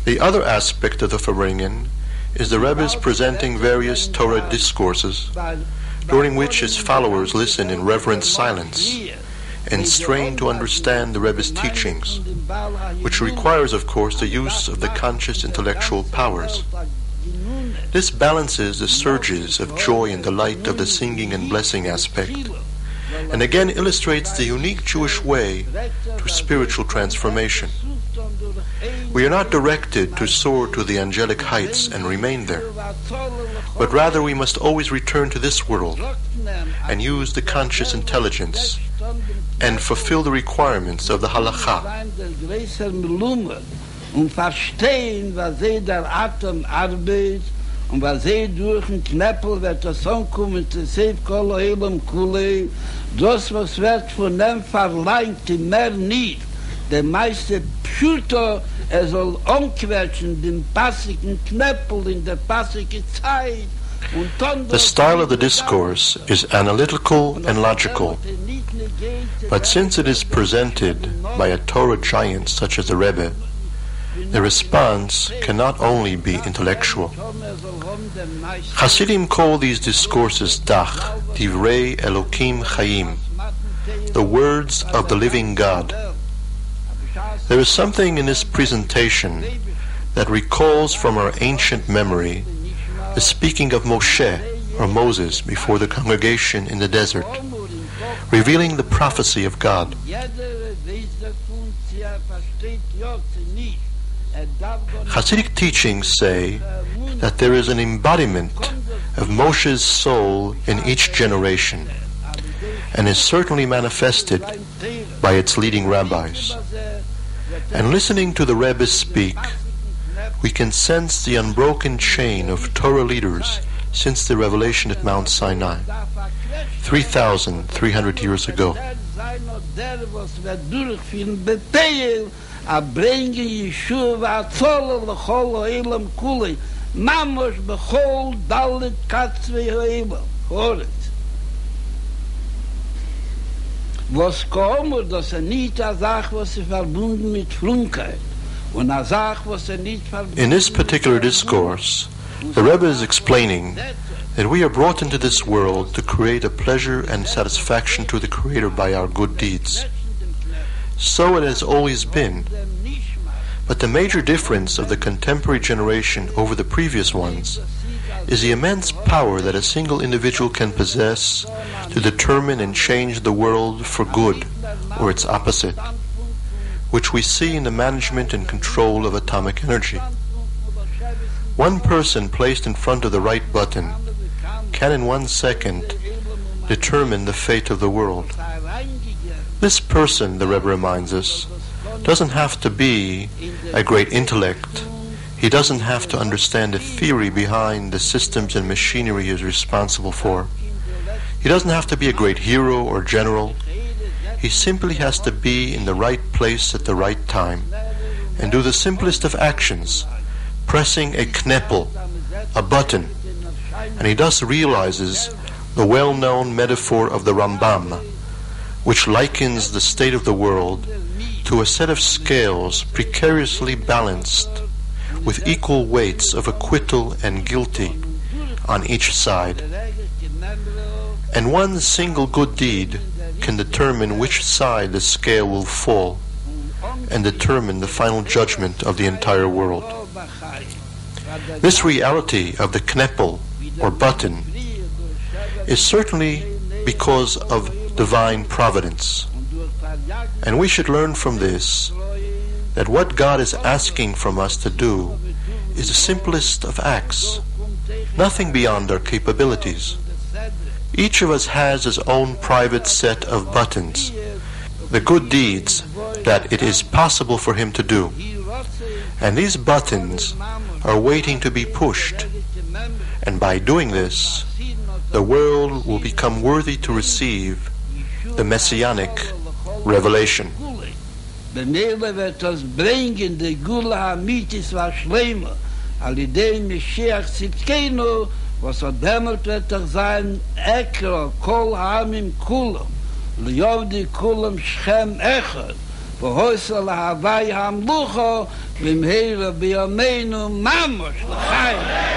The other aspect of the Farbrengen is the Rebbe's presenting various Torah discourses, during which his followers listen in reverent silence and strain to understand the Rebbe's teachings, which requires, of course, the use of the conscious intellectual powers. This balances the surges of joy and delight of the singing and blessing aspect, and again illustrates the unique Jewish way to spiritual transformation. We are not directed to soar to the angelic heights and remain there, but rather we must always return to this world and use the conscious intelligence and fulfill the requirements of the halakha. Und was durch den Knäppel wird das ankommen zu sehen, kol oilem kule, das was wird von dem verlangt, mehr nicht. Der meiste Pschuto, soll umquetschen den passigen Knäppel in der passigen Zeit. The style of the discourse is analytical and logical, but since it is presented by a Torah giant such as the Rebbe, the response cannot only be intellectual. Chassidim call these discourses Dach, Divrei Elokim Chaim, the words of the living God. There is something in this presentation that recalls from our ancient memory the speaking of Moshe, or Moses, before the congregation in the desert, revealing the prophecy of God. Chassidic teachings say that there is an embodiment of Moshe's soul in each generation, and is certainly manifested by its leading rabbis. And listening to the Rebbe speak, we can sense the unbroken chain of Torah leaders since the revelation at Mount Sinai, 3,300 years ago. Bringen Yeshua Zoll lechol ha'elam kule, mamos bechol dalet katzvei ha'elam. Horet. Was kommt, dass nicht eine Sache, was verbunden mit Flunkheit, und eine Sache, was nicht verbunden. In this particular discourse, the Rebbe is explaining that we are brought into this world to create a pleasure and satisfaction to the Creator by our good deeds. So it has always been. But the major difference of the contemporary generation over the previous ones is the immense power that a single individual can possess to determine and change the world for good, or its opposite, which we see in the management and control of atomic energy. One person placed in front of the right button can in 1 second determine the fate of the world. This person, the Rebbe reminds us, doesn't have to be a great intellect. He doesn't have to understand the theory behind the systems and machinery he is responsible for. He doesn't have to be a great hero or general. He simply has to be in the right place at the right time and do the simplest of actions, pressing a kneppel, a button. And he thus realizes the well-known metaphor of the Rambam, which likens the state of the world to a set of scales precariously balanced with equal weights of acquittal and guilty on each side. And one single good deed can determine which side the scale will fall and determine the final judgment of the entire world. This reality of the kneppel, or button, is certainly because of divine providence. And we should learn from this that what God is asking from us to do is the simplest of acts, nothing beyond our capabilities. Each of us has his own private set of buttons, the good deeds that it is possible for him to do. And these buttons are waiting to be pushed. And by doing this, the world will become worthy to receive the messianic revelation. The Mele wird das bringen, die Gula Hamitis war schlimmer, al idei Mashiach Tzidkenu, was dämmert wird sein, Ekra, Kol Hamim Kulam, LYOD Kulam Schem Echad, V'hoysel Havai Hamlucho, במהרה בימינו ממש לחיים.